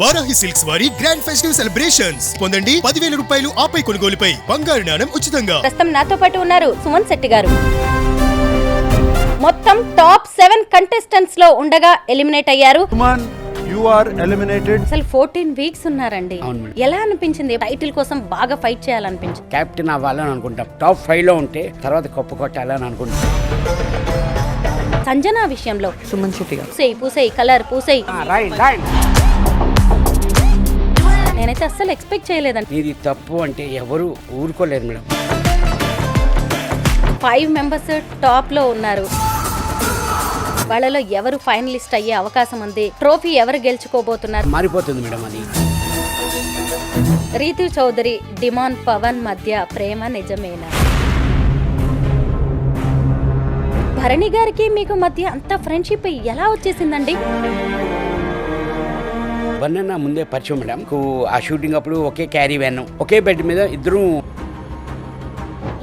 Varahi silks వారి grand festive celebrations పొందండి 10,000 రూపాయలు ఆపై కొనుగోలుపై బంగారు నాణెం ఉచితంగా. ప్రస్తుతం నాతో పాటు ఉన్నారు సుమన్ శెట్టి గారు. మొత్తం టాప్ 7 కంటెస్టెంట్స్ లో ఉండగా ఎలిమినేట్ అయ్యారు. Suman you are eliminated. అసలు 14 వీక్స్ ఉన్నారండి. ఎలా అనిపించింది? టైటిల్ కోసం బాగా ఫైట్ చేయాలనిపించింది. కెప్టెన్ అవ్వాలని అనుకుంటాం. టాప్ 5 లో ఉంటే తర్వాత కప్పు కొట్టాలని అనుకుంటాం. సంజన విషయంలో సుమన్ శెట్టి గారు పూసేయి కలర్ పూసేయి నేనైతే అస్సలు ఎక్స్పెక్ట్ చేయలేదండి. ఇది తప్పు అంటే ఎవరు ఊరుకోలేదు మేడం. 5 మెంబర్స్ టాప్ లో ఉన్నారు. వాళ్ళలో ఎవరు ఫైనలిస్ట్ అయ్యే అవకాశం ఉంది? ట్రోఫీ ఎవరు గెలుచుకోబోతున్నారు? మారిపోతుంది మేడం అది. రీతు చౌదరి డిమాన్ పవన్ మధ్య ప్రేమ నిజమేనా? భరణి గారికి మీకు మధ్య అంత ఫ్రెండ్షిప్ ఎలా వచ్చేసిందండి? వన్న ముందే పరిచయం మేడం. ఆ షూటింగ్ అప్పుడు ఒకే క్యారీ వ్యాన్, ఒకే బెడ్ మీద ఇద్దరు.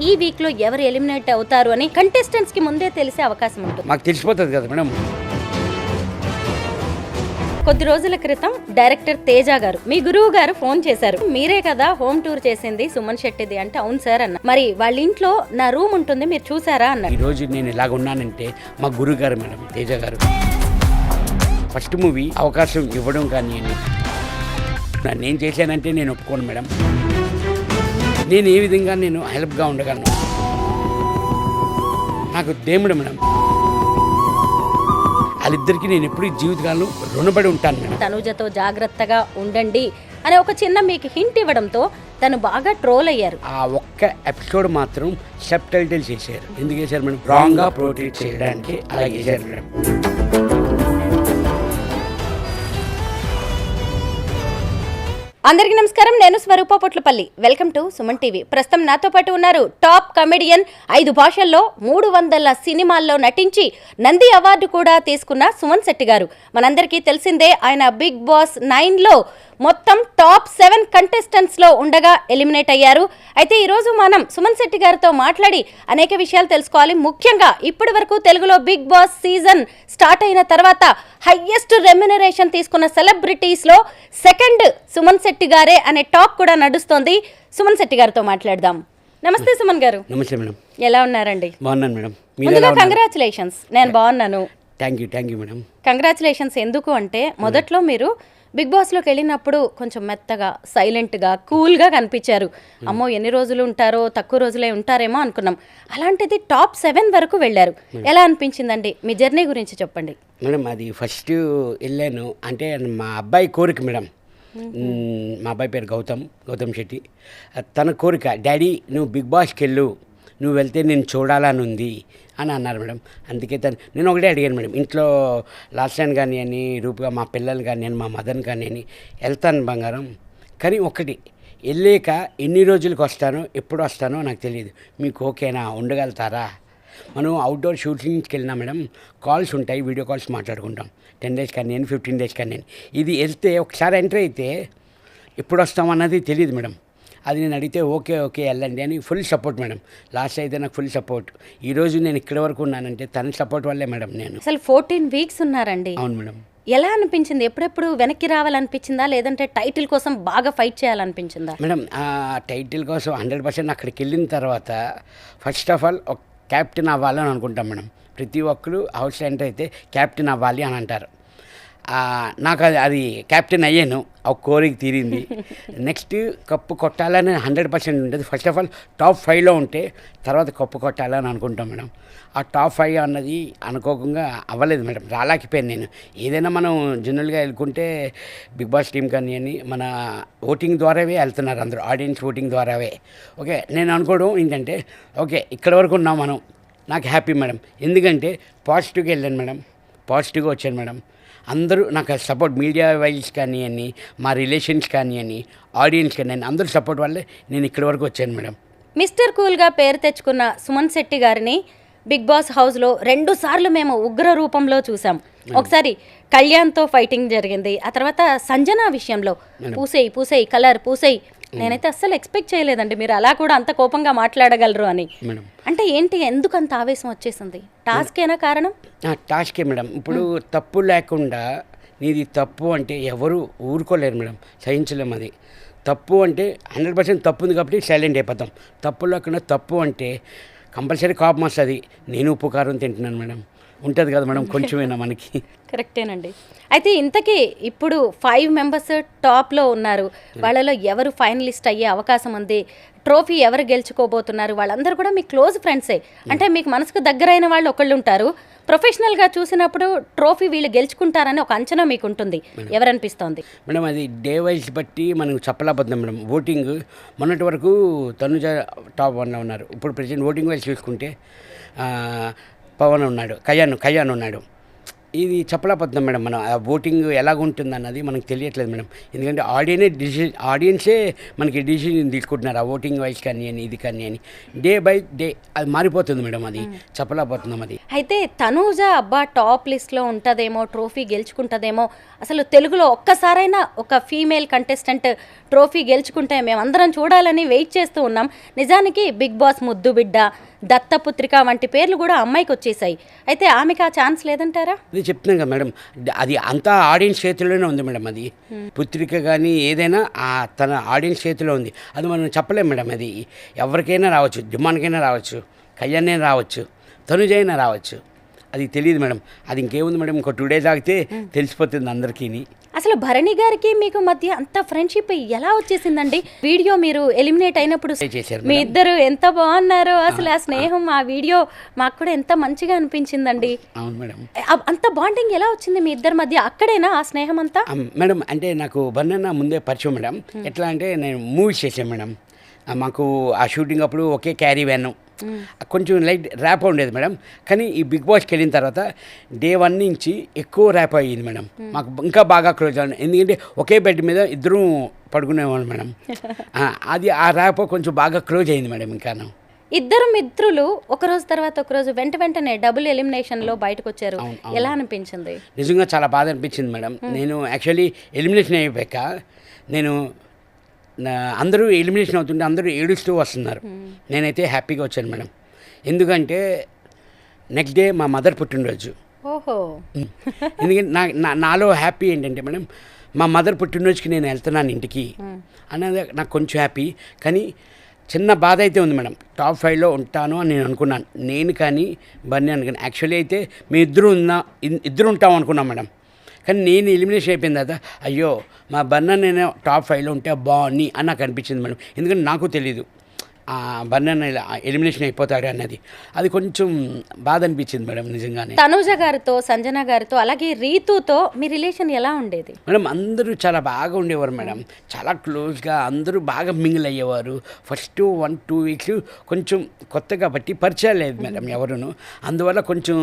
ఈ వీక్ లో ఎవరు ఎలిమినేట్ అవుతారు అని కంటెస్టెంట్స్ కి ముందే తెలిసే అవకాశం ఉంటుంది. మాకు తెలిసిపోతుంది కదా మేడం. కొద్ది రోజుల క్రితం డైరెక్టర్ తేజ గారు మీ గురువు గారు ఫోన్ చేశారు. మీరే కదా హోమ్ టూర్ చేసింది సుమన్ శెట్టిది అంటే అవును సార్ అన్న. మరి వాళ్ళ ఇంట్లో నా రూమ్ ఉంటుంది మీరు చూసారా అన్నారు. ఈ రోజు నేను ఇలాగ ఉన్నానంటే మా గురువు గారు మేడం, తేజ గారు. ఫస్ట్ మూవీ అవకాశం ఇవ్వడం కానీ నేను చేశానంటే నేను ఒప్పుకోను మేడం. నేను ఏ విధంగా నేను హెల్ప్గా ఉండగలను. నాకు దేవుడు మేడం. వాళ్ళిద్దరికి నేను ఎప్పుడు జీవితకాలం రుణపడి ఉంటాను మేడం. తనుజతో జాగ్రత్తగా ఉండండి అనే ఒక చిన్న మీకు హింట్ ఇవ్వడంతో తను బాగా ట్రోల్ అయ్యారు. ఆ ఒక్క ఎపిసోడ్ మాత్రం సబ్ టైటిల్ చేశారు. ఎందుకు చేశారు మేడం? రాంగ్ గా ప్రొటెక్ట్ చేయడానికి అలా చేశారు మేడం. అందరికీ నమస్కారం. నేను Swaroopa Potlapalli. Welcome to Suman TV. ప్రస్తుతం నాతో పాటు ఉన్నారు టాప్ కమెడియన్, 5 భాషల్లో 300 సినిమాల్లో నటించి నంది అవార్డు కూడా తీసుకున్న సుమన్ శెట్టి గారు. మనందరికీ తెలిసిందే ఆయన బిగ్ బాస్ 9లో మొత్తం టాప్ 7 కంటెస్టెంట్స్ లో ఉండగా ఎలిమినేట్ అయ్యారు. అయితే ఈరోజు మనం సుమన్ శెట్టి గారితో మాట్లాడి అనేక విషయాలు తెలుసుకోవాలి. ముఖ్యంగా ఇప్పటి వరకు తెలుగులో బిగ్ బాస్ సీజన్ స్టార్ట్ అయిన తర్వాత హైయెస్ట్ రెమ్యునరేషన్ తీసుకున్న సెలబ్రిటీస్ లో సెకండ్ సుమన్ శెట్టి గారే అనే టాక్ కూడా నడుస్తోంది. సుమన్ శెట్టి గారితో మాట్లాడదాం. నమస్తే సుమన్ గారు. నమస్తే మేడం. ఎలా ఉన్నారండి? బాగున్నాను మేడం. ముందుగా కంగ్రాచులేషన్స్. నేను బాగున్నాను. Thank you madam. కంగ్రాచులేషన్స్. ఎందుకు అంటే మొదట్లో మీరు బిగ్ బాస్లోకి వెళ్ళినప్పుడు కొంచెం మెత్తగా, సైలెంట్గా, కూల్గా కనిపించారు. అమ్మో ఎన్ని రోజులు ఉంటారో, తక్కువ రోజులే ఉంటారేమో అనుకున్నాం. అలాంటిది టాప్ 7 వరకు వెళ్ళారు. ఎలా అనిపించిందండి? మీ జర్నీ గురించి చెప్పండి. మేడం అది ఫస్ట్ వెళ్ళాను అంటే మా అబ్బాయి కోరిక మేడం. మా అబ్బాయి పేరు గౌతమ్ శెట్టి. తన కోరిక, డాడీ నువ్వు బిగ్ బాస్కి వెళ్ళు, నువ్వు వెళ్తే నేను చూడాలని ఉంది అని అన్నారు మేడం. అందుకే నేను ఒకటే అడిగాను మేడం. ఇంట్లో లాస్ట్ టైం కానీ అని రూపుగా మా పిల్లలు కానీ అని మా మదర్ని కానీ అని వెళ్తాను బంగారం, కానీ ఒకటి వెళ్ళాక ఎన్ని రోజులకు వస్తానో ఎప్పుడు వస్తానో నాకు తెలియదు. మీకు ఓకేనా, ఉండగలుగుతారా? మనం అవుట్డోర్ షూటింగ్స్కి వెళ్ళినా మేడం కాల్స్ ఉంటాయి, వీడియో కాల్స్ మాట్లాడుకుంటాం. 10 days కానీ 15 days కానీ. ఇది వెళ్తే ఒకసారి ఎంటర్ అయితే ఎప్పుడు వస్తామన్నది తెలియదు మేడం. అది నేను అడిగితే ఓకే వెళ్ళండి అని ఫుల్ సపోర్ట్ మేడం. లాస్ట్ అయితే నాకు ఫుల్ సపోర్ట్. ఈరోజు నేను ఇక్కడ వరకు ఉన్నానంటే తన సపోర్ట్ వల్లే మేడం. నేను అసలు 14 వీక్స్ ఉన్నారండి. అవును మేడం. ఎలా అనిపించింది? ఎప్పుడెప్పుడు వెనక్కి రావాలనిపించిందా, లేదంటే టైటిల్ కోసం బాగా ఫైట్ చేయాలనిపించిందా? మేడం ఆ టైటిల్ కోసం 100% అక్కడికి వెళ్ళిన తర్వాత ఫస్ట్ ఆఫ్ ఆల్ ఒక క్యాప్టెన్ అవ్వాలని అనుకుంటాం మేడం. ప్రతి ఒక్కరు హౌస్ ఎంటర్ అయితే క్యాప్టెన్ అవ్వాలి అని అంటారు. నాకు అది క్యాప్టెన్ అయ్యాను, ఆ కోరిక తీరింది. నెక్స్ట్ కప్పు కొట్టాలని 100% ఉంటుంది. ఫస్ట్ ఆఫ్ ఆల్ టాప్ 5లో ఉంటే తర్వాత కప్పు కొట్టాలని అనుకుంటాం మేడం. ఆ టాప్ 5 అన్నది అనుకోకుండా అవ్వలేదు మేడం. రాలేకపోయాను నేను. ఏదైనా మనం జనరల్గా వెళ్ళుకుంటే బిగ్ బాస్ టీం కానీ అని మన ఓటింగ్ ద్వారావే వెళ్తున్నారు అందరూ, ఆడియన్స్ ఓటింగ్ ద్వారావే. ఓకే నేను అనుకోవడం ఏంటంటే ఓకే ఇక్కడ వరకు ఉన్నాం మనం, నాకు హ్యాపీ మేడం. ఎందుకంటే పాజిటివ్గా వెళ్ళాను మేడం, పాజిటివ్గా వచ్చాను మేడం. అందరూ నాకు సపోర్ట్, మీడియా వైజ్ కానీ అని, మా రిలేషన్స్ కానీ అని, ఆడియన్స్ కానీ అని అందరూ సపోర్ట్ వల్లే నేను ఇక్కడి వరకు వచ్చాను మేడం. మిస్టర్ కూల్గా పేరు తెచ్చుకున్న సుమన్ శెట్టి గారిని బిగ్ బాస్ హౌస్లో 2 సార్లు మేము ఉగ్ర రూపంలో చూసాం. ఒకసారి కళ్యాణ్తో ఫైటింగ్ జరిగింది, ఆ తర్వాత సంజన విషయంలో పూసేయి కలర్ పూసేయి నేనైతే అస్సలు ఎక్స్పెక్ట్ చేయలేదండి మీరు అలా కూడా అంత కోపంగా మాట్లాడగలరు అని. అంటే ఏంటి, ఎందుకు అంత ఆవేశం వచ్చేసింది? టాస్కేనా కారణం? టాస్కే మేడం. ఇప్పుడు తప్పు లేకుండా నీది తప్పు అంటే ఎవరు ఊరుకోలేరు మేడం, సహించలేము. అది తప్పు అంటే 100% తప్పు ఉంది కాబట్టి సైలెంట్ అయిపోతాం. తప్పు లేకుండా తప్పు అంటే కంపల్సరీ కోపం వస్తుంది. నేను ఉప్పు కారం తింటున్నాను మేడం, ఉంటుంది కదా మేడం కొంచెమైనా మనకి. కరెక్టేనండి. అయితే ఇంతకీ ఇప్పుడు 5 మెంబర్స్ టాప్లో ఉన్నారు, వాళ్ళలో ఎవరు ఫైనలిస్ట్ అయ్యే అవకాశం ఉంది, ట్రోఫీ ఎవరు గెలుచుకోబోతున్నారు, వాళ్ళందరూ కూడా మీ క్లోజ్ ఫ్రెండ్సే. అంటే మీకు మనసుకు దగ్గరైన వాళ్ళు ఒకళ్ళు ఉంటారు, ప్రొఫెషనల్గా చూసినప్పుడు ట్రోఫీ వీళ్ళు గెలుచుకుంటారని ఒక అంచనా మీకు ఉంటుంది. ఎవరనిపిస్తోంది మేడం? అది డే వైజ్ బట్టి మనం చెప్పలేకపోతున్నాం మేడం. ఓటింగ్ మొన్నటి వరకు తనుజ టాప్ 1లో ఉన్నారు. ఇప్పుడు ప్రెజెంట్ ఓటింగ్ వైజ్ చూసుకుంటే పవన్ ఉన్నాడు, కళ్యాణ్ ఉన్నాడు. ఇది చెప్పలేకపోతున్నాం మేడం. మనం ఆ ఓటింగ్ ఎలాగుంటుంది అన్నది మనకు తెలియట్లేదు మేడం. ఎందుకంటే ఆడియన్సే మనకి డిసిజన్ తీసుకుంటున్నారు, ఆ ఓటింగ్ వైజ్ కానీ అని ఇది కానీ అని. డే బై డే అది మారిపోతుంది మేడం, అది చెప్పలేకపోతున్నాం. అది అయితే తనూజ అబ్బా టాప్ లిస్ట్లో ఉంటుందేమో, ట్రోఫీ గెలుచుకుంటుందేమో, అసలు తెలుగులో ఒక్కసారైనా ఒక ఫీమేల్ కంటెస్టెంట్ ట్రోఫీ గెలుచుకుంటే మేమందరం చూడాలని వెయిట్ చేస్తూ ఉన్నాం. నిజానికి బిగ్ బాస్ ముద్దు బిడ్డ, దత్తపుత్రిక వంటి పేర్లు కూడా అమ్మాయికి వచ్చేసాయి. అయితే ఆమెకి ఆ ఛాన్స్ లేదంటారా? అది చెప్తున్నాం కదా మేడం, అది అంతా ఆడియన్స్ చేతిలోనే ఉంది మేడం. అది పుత్రిక కానీ ఏదైనా తన ఆడియన్స్ చేతిలో ఉంది. అది మనం చెప్పలేం మేడం. అది ఎవరికైనా రావచ్చు, డిమాండ్కైనా రావచ్చు, కళ్యాణ్ రావచ్చు, తనుజైనా రావచ్చు. అది తెలియదు మేడం. అది ఇంకేముంది మేడం, ఇంకో 2 days ఆగితే తెలిసిపోతుంది అందరికీ. అసలు భరణి గారికి మీకు మధ్య అంత ఫ్రెండ్షిప్ ఎలా వచ్చేసిందండి? వీడియో మీరు ఎలిమినేట్ అయినప్పుడు మీ ఇద్దరు ఎంత బాగున్నారో, అసలు ఆ స్నేహం, ఆ వీడియో మాకు కూడా ఎంత మంచిగా అనిపించిందండి. అవును మేడం. అంత బాండింగ్ ఎలా వచ్చింది మీ ఇద్దరి మధ్య? అక్కడేనా ఆ స్నేహం అంతా? మేడం అంటే నాకు బన్నన్న ముందే పరిచయం మేడం. ఎట్లా అంటే నేను మూవీస్ చేశాను మేడం. మాకు ఆ షూటింగ్ అప్పుడు ఒకే క్యారీ వ్యాన్, కొంచెం లైట్ ర్యాప్ ఉండేది మేడం. కానీ ఈ బిగ్ బాస్కి వెళ్ళిన తర్వాత డే 1 నుంచి ఎక్కువ ర్యాప్ అయ్యింది మేడం. మాకు ఇంకా బాగా క్లోజ్ అవ్వాలి, ఎందుకంటే ఒకే బెడ్ మీద ఇద్దరు పడుకునేవాళ్ళు మేడం. అది ఆ ర్యాప్ కొంచెం బాగా క్లోజ్ అయింది మేడం. ఇంకా ఇద్దరు మిత్రులు ఒకరోజు తర్వాత ఒకరోజు వెంటనే డబుల్ ఎలిమినేషన్లో బయటకు వచ్చారు. ఎలా అనిపించింది? నిజంగా చాలా బాధ అనిపించింది మేడం. నేను యాక్చువల్లీ ఎలిమినేషన్ అయిపోయాక నేను అందరూ ఎలిమినేషన్ అవుతుంటే అందరూ ఏడుస్తూ వస్తున్నారు. నేనైతే హ్యాపీగా వచ్చాను మేడం. ఎందుకంటే నెక్స్ట్ డే మా మదర్ పుట్టినరోజు. ఓహో. ఎందుకంటే నాలో హ్యాపీ ఏంటంటే మేడం, మా మదర్ పుట్టినరోజుకి నేను వెళ్తున్నాను ఇంటికి అనేది నాకు కొంచెం హ్యాపీ. కానీ చిన్న బాధ అయితే ఉంది మేడం. టాప్ 5లో ఉంటాను అని నేను అనుకున్నాను, నేను కానీ బన్నీ అనుకున్నాను. యాక్చువల్లీ అయితే మీ ఇద్దరు ఉంటాం అనుకున్నాం మేడం. కానీ నేను ఎలిమినేషన్ అయిపోయింది కదా, అయ్యో మా బన్న నేను టాప్ 5లో ఉంటే బాగుంది అని నాకు అనిపించింది మేడం. ఎందుకంటే నాకు తెలీదు బన్న ఎలిమినేషన్ అయిపోతాడు అన్నది. అది కొంచెం బాధ అనిపించింది మేడం నిజంగానే. తనూజ గారితో, సంజన గారితో, అలాగే రీతుతో మీ రిలేషన్ ఎలా ఉండేది? మేడం అందరూ చాలా బాగా ఉండేవారు మేడం, చాలా క్లోజ్గా అందరూ బాగా మింగిల్ అయ్యేవారు. ఫస్ట్ 1-2 weeks కొంచెం కొత్త కాబట్టి పరిచయం లేదు మేడం ఎవరును. అందువల్ల కొంచెం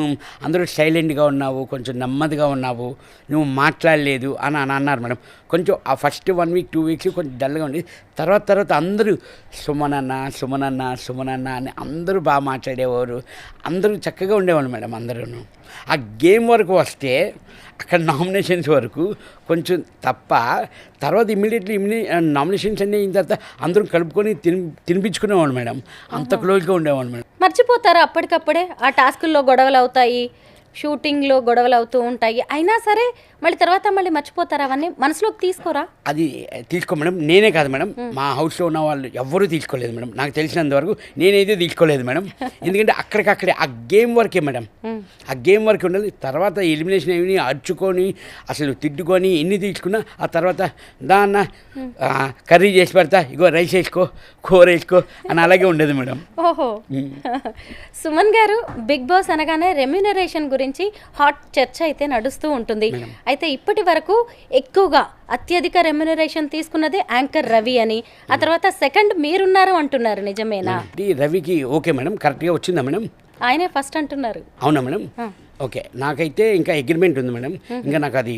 అందరూ సైలెంట్గా ఉన్నావు, కొంచెం నెమ్మదిగా ఉన్నావు, నువ్వు మాట్లాడలేదు అని అన్నారు మేడం. కొంచెం ఆ ఫస్ట్ 1 week 2 weeks కొంచెం డల్గా ఉండేది. తర్వాత అందరూ సుమనన్న అని అందరూ బాగా మాట్లాడేవారు, అందరూ చక్కగా ఉండేవాళ్ళు మేడం అందరూ. ఆ గేమ్ వరకు వస్తే అక్కడ నామినేషన్స్ వరకు కొంచెం తప్ప, తర్వాత ఇమ్మీడియట్లీ నామినేషన్స్ అన్నీ అయిన తర్వాత అందరూ కలుపుకొని తినిపించుకునేవాళ్ళు మేడం. అంత క్లోజ్గా ఉండేవాళ్ళు మేడం. మర్చిపోతారా అప్పటికప్పుడే? ఆ టాస్కుల్లో గొడవలు అవుతాయి, షూటింగ్లో గొడవలు అవుతూ ఉంటాయి, అయినా సరే మళ్ళీ తర్వాత మర్చిపోతారా? అవన్నీ మనసులోకి తీసుకోరా? అది తీసుకో మేడం. నేనే కాదు మేడం, మా హౌస్లో ఉన్న వాళ్ళు ఎవ్వరూ తీసుకోలేదు మేడం. నాకు తెలిసినంతవరకు నేనైతే తీసుకోలేదు మేడం. ఎందుకంటే అక్కడికక్కడే ఆ గేమ్ వరకే మేడం, ఆ గేమ్ వరకే ఉండాలి. తర్వాత ఎలిమినేషన్ అయ్యి అరుచుకొని అసలు తిట్టుకొని ఎన్ని తీసుకున్నా ఆ తర్వాత దాన్న కర్రీ చేసి పెడతా, ఇగో రైస్ వేసుకో, కూర వేసుకో అని అలాగే ఉండేది మేడం. ఓహో. సుమన్ గారు, బిగ్ బాస్ అనగానే రెమ్యూనరేషన్ గురించి హాట్ చర్చ అయితే నడుస్తూ ఉంటుంది. అయితే ఇప్పటి వరకు ఎక్కువగా అత్యధిక రెమ్యూనరేషన్ తీసుకున్నదే యాంకర్ రవి అని, ఆ తర్వాత సెకండ్ మీరున్నారు అంటున్నారు, నిజమేనా? రవికి ఓకే మేడం, కరెక్ట్గా వచ్చిందా మేడం? ఆయనే ఫస్ట్ అంటున్నారు. అవునా మేడం? ఓకే. నాకైతే ఇంకా అగ్రిమెంట్ ఉంది మేడం, ఇంకా నాకు అది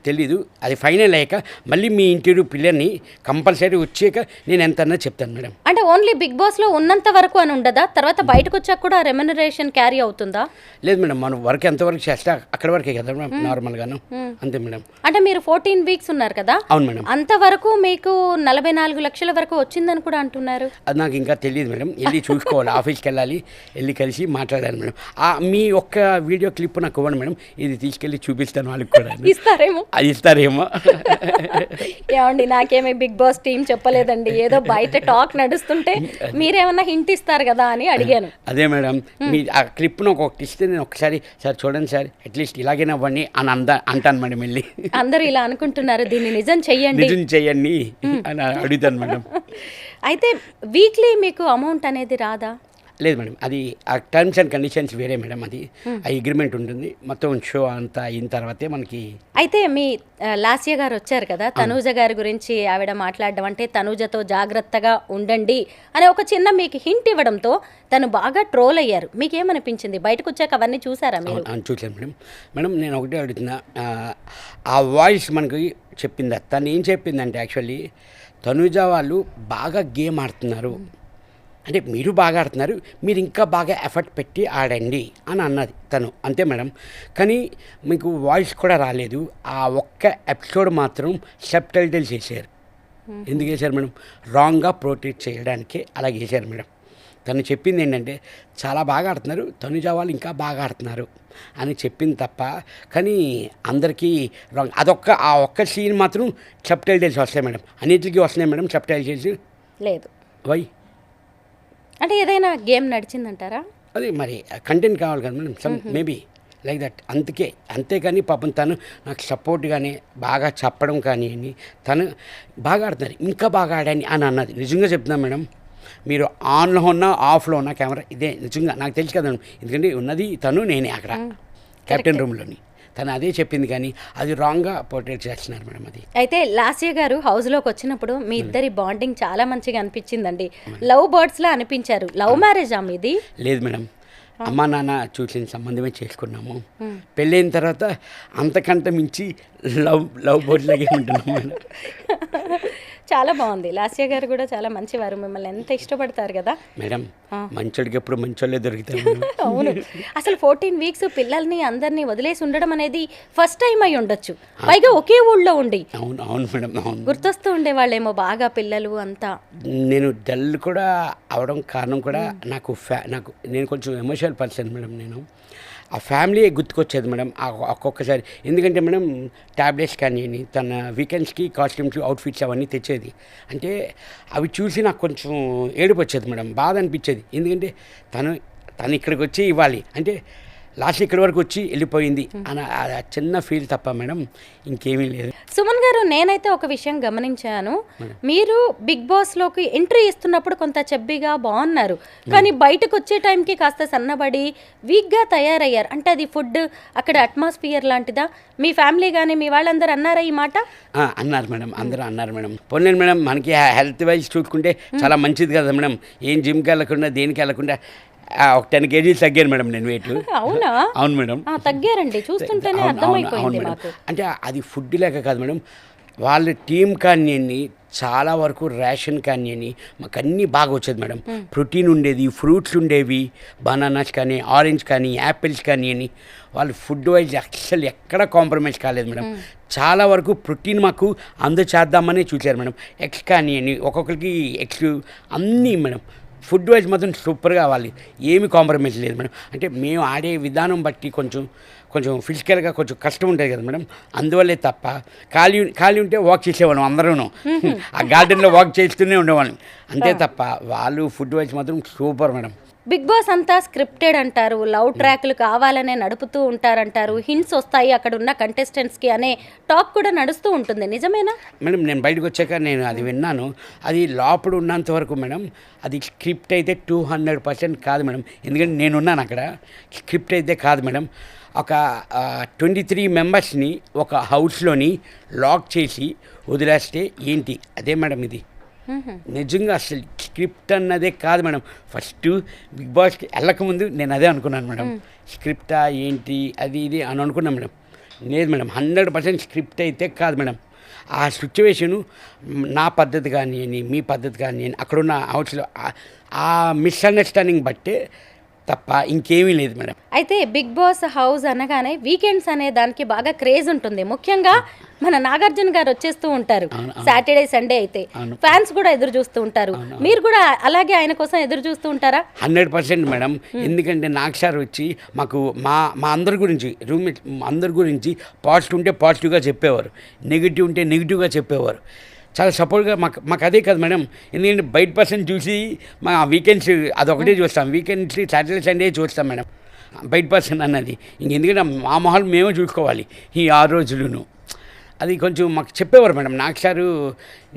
తెలీదు. అది ఫైనల్ అయ్యాక మళ్ళీ మీ ఇంటర్వ్యూ పిల్లర్ని కంపల్సరీ వచ్చాక నేను ఎంత అన్నా చెప్తాను మేడం. అంటే ఓన్లీ బిగ్ బాస్లో ఉన్నంత వరకు అని ఉండదా? తర్వాత బయటకు వచ్చాక కూడా రెమ్యూనరేషన్ క్యారీ అవుతుందా? లేదు మేడం, మనం వర్క్ ఎంతవరకు చేస్తా అక్కడ వరకే కదా మేడం, నార్మల్గాను అంతే మేడం. అంటే మీరు 14 weeks ఉన్నారు కదా? అవును మేడం. అంతవరకు మీకు 44 లక్షల వరకు వచ్చిందని కూడా అంటున్నారు. అది నాకు ఇంకా తెలియదు మేడం, వెళ్ళి చూసుకోవాలి. ఆఫీస్కి వెళ్ళాలి, వెళ్ళి కలిసి మాట్లాడాలి మేడం. మీ ఒక్క వీడియో ఆడియో క్లిప్ నాకు ఇవ్వండి మేడం, ఇది తీసుకెళ్ళి చూపిస్తాను వాళ్ళకి కూడా. ఇస్తారేమో. అది ఇస్తారేమో. ఏమండి, నాకేమీ బిగ్ బాస్ టీం చెప్పలేదండి, ఏదో బయట టాక్ నడుస్తుంటే మీరేమన్నా హింట్ ఇస్తారు కదా అని అడిగాను. అదే మేడం, మీ ఆ క్లిప్ను ఒకటి ఇస్తే నేను ఒకసారి సార్ చూడండి సార్ అట్లీస్ట్ ఇలాగైనా అవ్వండి అని అంటాను మేడం. వెళ్ళి అందరూ ఇలా అనుకుంటున్నారు, దీన్ని నిజం చెయ్యండి అని అడుగుతాను మేడం. అయితే వీక్లీ మీకు అమౌంట్ అనేది రాదా? లేదు మేడం, అది ఆ టర్మ్స్ అండ్ కండిషన్స్ వేరే మేడం. అది ఆ అగ్రిమెంట్ ఉంటుంది, మొత్తం షో అంతా అయిన తర్వాతే మనకి. అయితే మీ లాస్య గారు వచ్చారు కదా, తనూజ గారి గురించి ఆవిడ మాట్లాడడం, అంటే తనూజతో జాగ్రత్తగా ఉండండి అనే ఒక చిన్న మీకు హింట్ ఇవ్వడంతో తను బాగా ట్రోల్ అయ్యారు. మీకేమనిపించింది బయటకు వచ్చాక? అవన్నీ చూసారా మీరు? చూసాను మేడం. మేడం నేను ఒకటే అడుగుతున్నా, ఆ వాయిస్ మనకి చెప్పిందా? తను ఏం చెప్పిందంటే యాక్చువల్లీ తనూజ వాళ్ళు బాగా గేమ్ ఆడుతున్నారు, అంటే మీరు బాగా ఆడుతున్నారు, మీరు ఇంకా బాగా ఎఫర్ట్ పెట్టి ఆడండి అని అన్నది తను, అంతే మేడం. కానీ మీకు వాయిస్ కూడా రాలేదు. ఆ ఒక్క ఎపిసోడ్ మాత్రం సబ్ టైటిల్స్ వేసారు. ఎందుకు వేశారు మేడం? రాంగ్గా ప్రొటెక్ట్ చేయడానికే అలా వేశారు మేడం. తను చెప్పింది ఏంటంటే చాలా బాగా ఆడుతున్నారు, తనుజ వాళ్ళు ఇంకా బాగా ఆడుతున్నారు అని చెప్పింది తప్ప, కానీ అందరికీ రాంగ్. ఆ ఒక్క సీన్ మాత్రం సబ్ టైటిల్స్ వస్తాయి మేడం, అన్నిటికీ వస్తున్నాయి మేడం సబ్ టైటిల్స్. లేదు. వై అంటే ఏదైనా గేమ్ నడిచిందంటారా? అది మరి కంటెంట్ కావాలి కదా madam, some maybe like that. అంతేకాని పాపం తను నాకు సపోర్ట్గానే బాగా చెప్పడం కానీ తను బాగా ఆడుతున్నారు, ఇంకా బాగా ఆడని అని అన్నది. నిజంగా చెప్తున్నాను మేడం, మీరు ఆన్లో ఉన్నా ఆఫ్లో ఉన్నా కెమెరా ఇదే నిజంగా నాకు తెలుసు కదా, ఎందుకంటే ఉన్నది తను నేనే అక్కడ కెప్టెన్ రూమ్లోని. తను అదే చెప్పింది, కానీ అది రాంగ్గా పోర్ట్రేట్ చేస్తున్నారు మేడం. అది అయితే లాస్య గారు హౌస్లోకి వచ్చినప్పుడు మీ ఇద్దరి బాండింగ్ చాలా మంచిగా అనిపించిందండి. లవ్ బర్డ్స్లా అనిపించారు. లవ్ మ్యారేజా మీది? లేదు మేడం, అమ్మా నాన్న చూసిన సంబంధమే చేసుకున్నాము. పెళ్ళైన తర్వాత అంతకంటే మించి లవ్ బర్డ్ లాగే ఉంటున్నాం మేడం. చాలా బాగుంది. లాస్య గారు కూడా చాలా మంచివారు, మిమ్మల్ని ఎంత ఇష్టపడతారు కదా మేడం. మంచోడికి ఎప్పుడు మంచోళ్ళే దొరుకుతాయి. అవును, అసలు 14 వీక్స్ పిల్లల్ని అందరినీ వదిలేసి ఉండడం అనేది ఫస్ట్ టైం అయి ఉండొచ్చు, పైగా ఒకే ఊళ్ళో ఉండి. అవును అవును మేడం, అవును. గుర్తొస్తూ ఉండేవాళ్ళేమో బాగా పిల్లలు అంతా. నేను డల్ కూడా అవడం కారణం కూడా నేను కొంచెం ఎమోషనల్ పర్సన్ మేడం. నేను ఆ ఫ్యామిలీ గుర్తుకొచ్చేది మేడం ఒక్కొక్కసారి. ఎందుకంటే మేడం ట్యాబ్లెట్స్ కానీ తన వీకెండ్స్కి కాస్ట్యూమ్స్ అవుట్ఫిట్స్ అవన్నీ తెచ్చేది. అంటే అవి చూసి నాకు కొంచెం ఏడుపు వచ్చేది మేడం, బాధ అనిపించేది. ఎందుకంటే తను ఇక్కడికి వచ్చి ఇవ్వాలి అంటే లాస్ట్ ఇక్కడి వరకు వచ్చి వెళ్ళిపోయింది అని చిన్న ఫీల్ తప్ప మేడం ఇంకేమీ లేదు. సుమన్ గారు, నేనైతే ఒక విషయం గమనించాను, మీరు బిగ్ బాస్లోకి ఎంట్రీ ఇస్తున్నప్పుడు కొంత చెబ్బిగా బాగున్నారు, కానీ బయటకు వచ్చే టైంకి కాస్త సన్నబడి వీక్గా తయారయ్యారు. అంటే అది ఫుడ్, అక్కడ అట్మాస్ఫియర్ లాంటిదా? మీ ఫ్యామిలీ కానీ మీ వాళ్ళందరూ అన్నారా ఈ మాట? అన్నారు మేడం, అందరూ అన్నారు మేడం. పోనీ మేడం మనకి హెల్త్ వైజ్ చూసుకుంటే చాలా మంచిది కదా మేడం, ఏం జిమ్కి వెళ్ళకుండా దేనికి వెళ్ళకుండా ఒక 10 kgs తగ్గాను మేడం నేను వెయిట్. అవునా? అవును మేడం, తగ్గారండి, చూస్తుంటేనే అర్థమైపోయింది నాకు. అంటే అది ఫుడ్ లేక కాదు మేడం, వాళ్ళ టీం కానివ్వండి చాలా వరకు రేషన్ కానివ్వండి మాకు అన్నీ బాగా వచ్చేది మేడం. ప్రోటీన్ ఉండేది, ఫ్రూట్స్ ఉండేవి, బనానాస్ కానీ ఆరెంజ్ కానీ యాపిల్స్ కానివ్వండి. వాళ్ళు ఫుడ్ వైజ్ అసలు ఎక్కడ కాంప్రమైజ్ కాలేదు మేడం. చాలా వరకు ప్రోటీన్ మాకు అందచేద్దామని చూశారు మేడం. ఎగ్స్ కానివ్వండి, ఒక్కొక్కరికి ఎగ్స్ అన్నీ మేడం. ఫుడ్ వైజ్ మాత్రం సూపర్గా అవ్వాలి, ఏమి కాంప్రమైజ్ లేదు మేడం. అంటే మేము ఆడే విధానం బట్టి కొంచెం ఫిజికల్గా కొంచెం కష్టం ఉంటుంది కదా మేడం, అందువల్లే తప్ప ఖాళీ ఉంటే వాక్ చేసేవాళ్ళం అందరూ, ఆ గార్డెన్లో వాక్ చేస్తూనే ఉండేవాళ్ళం అంతే తప్ప వాళ్ళు ఫుడ్ వైజ్ మాత్రం సూపర్ మేడం. బిగ్ బాస్ అంతా స్క్రిప్టెడ్ అంటారు, లవ్ ట్రాక్లు కావాలనే నడుపుతూ ఉంటారంటారు, హింట్స్ వస్తాయి అక్కడ ఉన్న కంటెస్టెంట్స్కి అనే టాక్ కూడా నడుస్తూ ఉంటుంది, నిజమేనా? మేడం నేను బయటకు వచ్చాక నేను అది విన్నాను, అది లోపల ఉన్నంత వరకు మేడం అది స్క్రిప్ట్ అయితే 200% కాదు మేడం. ఎందుకంటే నేనున్నాను అక్కడ, స్క్రిప్ట్ అయితే కాదు మేడం. ఒక 23 మెంబర్స్ని ఒక హౌస్లోని లాక్ చేసి వదిలేస్తే ఏంటి అదే మేడం ఇది. నిజంగా అసలు స్క్రిప్ట్ అన్నదే కాదు మేడం. ఫస్ట్ బిగ్ బాస్కి వెళ్ళకముందు నేను అదే అనుకున్నాను మేడం, స్క్రిప్టా ఏంటి అది ఇది అని అనుకున్నాను మేడం. లేదు మేడం, 100% స్క్రిప్ట్ అయితే కాదు మేడం. ఆ సిచ్యువేషను నా పద్ధతి కానీ మీ పద్ధతి కానీ అక్కడున్న హౌస్లో ఆ మిస్అండర్స్టాండింగ్ బట్టే తప్ప ఇంకేమీ లేదు మేడం. అయితే బిగ్ బాస్ హౌస్ అనగానే వీకెండ్స్ అనే దానికి బాగా క్రేజ్ ఉంటుంది. ముఖ్యంగా మన నాగార్జున గారు వచ్చేస్తూ ఉంటారు సాటర్డే సండే అయితే. ఫ్యాన్స్ కూడా ఎదురు చూస్తూ ఉంటారు. మీరు కూడా అలాగే ఆయన కోసం ఎదురు చూస్తూ ఉంటారా? 100% మేడం. ఎందుకంటే నాకు సార్ వచ్చి మాకు మా అందరి గురించి రూమ్మేట్ అందరి గురించి పాజిటివ్ ఉంటే పాజిటివ్గా చెప్పేవారు, నెగిటివ్ ఉంటే నెగిటివ్గా చెప్పేవారు. చాలా సపోర్ట్గా మాకు అదే కదా మేడం. ఎందుకంటే బయట పర్సన్ చూసి మా వీకెండ్స్ అదొకటే చూస్తాం, వీకెండ్స్ సాటర్డే సండే చూస్తాం మేడం బయట పర్సన్ అన్నది. ఎందుకంటే మా మొహాలు మేమే చూసుకోవాలి ఈ 6 రోజులును. అది కొంచెం మాకు చెప్పేవారు మేడం. నాకు సారు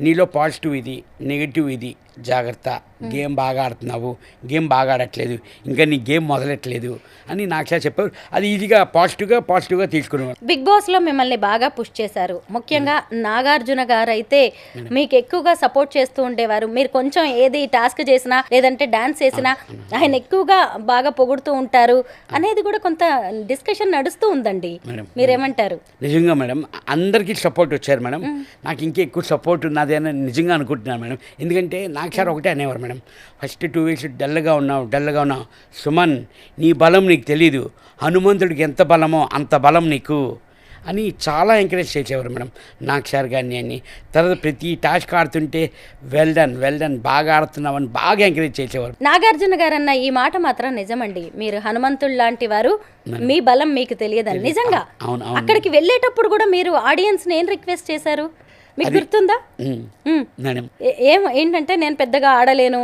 నీలో పాజిటివ్ ఇది, నెగిటివ్ ఇది, జాగ్రత్త, గేమ్ బాగా ఆడుతున్నావు, గేమ్ బాగా ఆడట్లేదు, ఇంకా నీ గేమ్ మొదలెట్లేదు అని నాకు సార్ చెప్పారు. అది ఈజీగా పాజిటివ్గా తీసుకునేవారు. బిగ్ బాస్లో మిమ్మల్ని బాగా పుష్ చేశారు. ముఖ్యంగా నాగార్జున గారు అయితే మీకు ఎక్కువగా సపోర్ట్ చేస్తూ ఉండేవారు. మీరు కొంచెం ఏది టాస్క్ చేసినా లేదంటే డాన్స్ చేసినా ఆయన ఎక్కువగా బాగా పొగుడుతూ ఉంటారు అనేది కూడా కొంత డిస్కషన్ నడుస్తూ ఉందండి. మీరేమంటారు? నిజంగా మేడం, అందరికీ సపోర్ట్ వచ్చారు మేడం. నాకు ఇంకా ఎక్కువ సపోర్ట్ ఉన్నది అని నిజంగా అనుకుంటున్నాను మేడం. ఎందుకంటే నాకు సార్ ఒకటే అనేవారు మేడం, ఫస్ట్ 2 వీక్స్ డల్గా ఉన్నావు సుమన్, నీ బలం నీకు తెలీదు, హనుమంతుడికి ఎంత బలమో అంత బలం నీకు అని చాలా ఎంకరేజ్ చేసేవారు మేడం నాకు సార్ గారిని అని. తర్వాత ప్రతి టాస్క్ ఆడుతుంటే వెల్ డన్ బాగా ఆడుతున్నామని బాగా ఎంకరేజ్ చేసేవారు. నాగార్జున గారు అన్న ఈ మాట మాత్రం నిజమండి. మీరు హనుమంతుడు లాంటి వారు, మీ బలం మీకు తెలియదని. నిజంగా అక్కడికి వెళ్ళేటప్పుడు కూడా మీరు ఆడియన్స్ని ఏం రిక్వెస్ట్ చేశారు మీకు గుర్తుందా? ఏంటంటే నేను పెద్దగా ఆడలేను,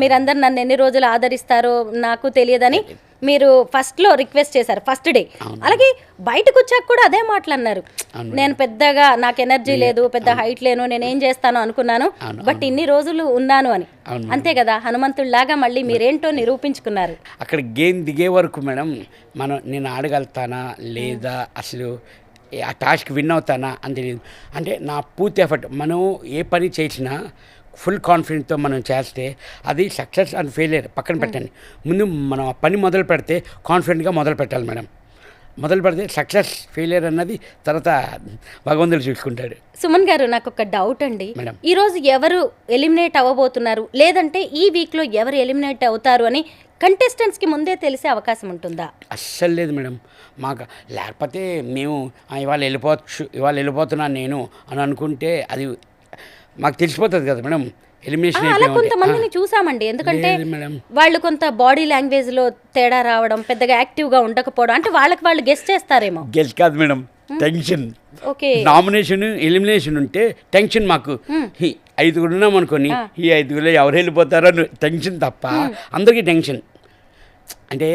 మీరందరు నన్ను ఎన్ని రోజులు ఆదరిస్తారో నాకు తెలియదని మీరు ఫస్ట్లో రిక్వెస్ట్ చేశారు ఫస్ట్ డే. అలాగే బయటకు వచ్చాక కూడా అదే మాటలు అన్నారు, నేను పెద్దగా నాకు ఎనర్జీ లేదు, పెద్ద హైట్ లేను, నేనేం చేస్తాను అనుకున్నాను, బట్ ఇన్ని రోజులు ఉన్నాను అని. అంతే కదా, హనుమంతుడిలాగా మళ్ళీ మీరేంటో నిరూపించుకున్నారు. అక్కడ గేమ్ దిగే వరకు మేడం నేను ఆడగలుగుతానా లేదా, అసలు ఆ టాస్క్ విన్ అవుతానా అని తెలియదు. అంటే నా పూర్తి ఎఫర్ట్, మనం ఏ పని చేసినా ఫుల్ కాన్ఫిడెన్స్తో మనం చేస్తే అది సక్సెస్ అండ్ ఫెయిలియర్ పక్కన పెట్టండి. ముందు మనం ఆ పని మొదలు పెడితే కాన్ఫిడెంట్గా మొదలు పెట్టాలి మేడం. మొదలు పెడితే సక్సెస్ ఫెయిలియర్ అన్నది తర్వాత భగవంతుడు చూసుకుంటాడు. సుమన్ గారు, నాకు ఒక డౌట్ అండి. ఈరోజు ఎవరు ఎలిమినేట్ అవ్వబోతున్నారు, లేదంటే ఈ వీక్లో ఎవరు ఎలిమినేట్ అవుతారు అని కంటెస్టెంట్స్కి ముందే తెలిసే అవకాశం ఉంటుందా? అస్సలు లేదు మేడం. మాకు లేకపోతే మేము ఇవాళ వెళ్ళిపోతున్నాను నేను అని అనుకుంటే అది మాకు తెలిసిపోతుంది కదా మేడం. ఎలిమినేషన్ అలా కొంతమందిని చూసామండి. ఎందుకంటే వాళ్ళు కొంత బాడీ లాంగ్వేజ్ లో తేడా రావడం, పెద్దగా యాక్టివ్ గా ఉండకపోవడం, అంటే వాళ్ళకి వాళ్ళు గెస్ట్ చేస్తారేమో. గెస్ట్ కాదు మేడం, టెన్షన్. నామినేషన్ ఎలిమినేషన్ ఉంటే టెన్షన్. మాకు 5 ఉన్నాం అనుకోని, ఈ 5 ఎవరు వెళ్ళిపోతారో టెన్షన్ తప్ప అందరికీ టెన్షన్. అంటే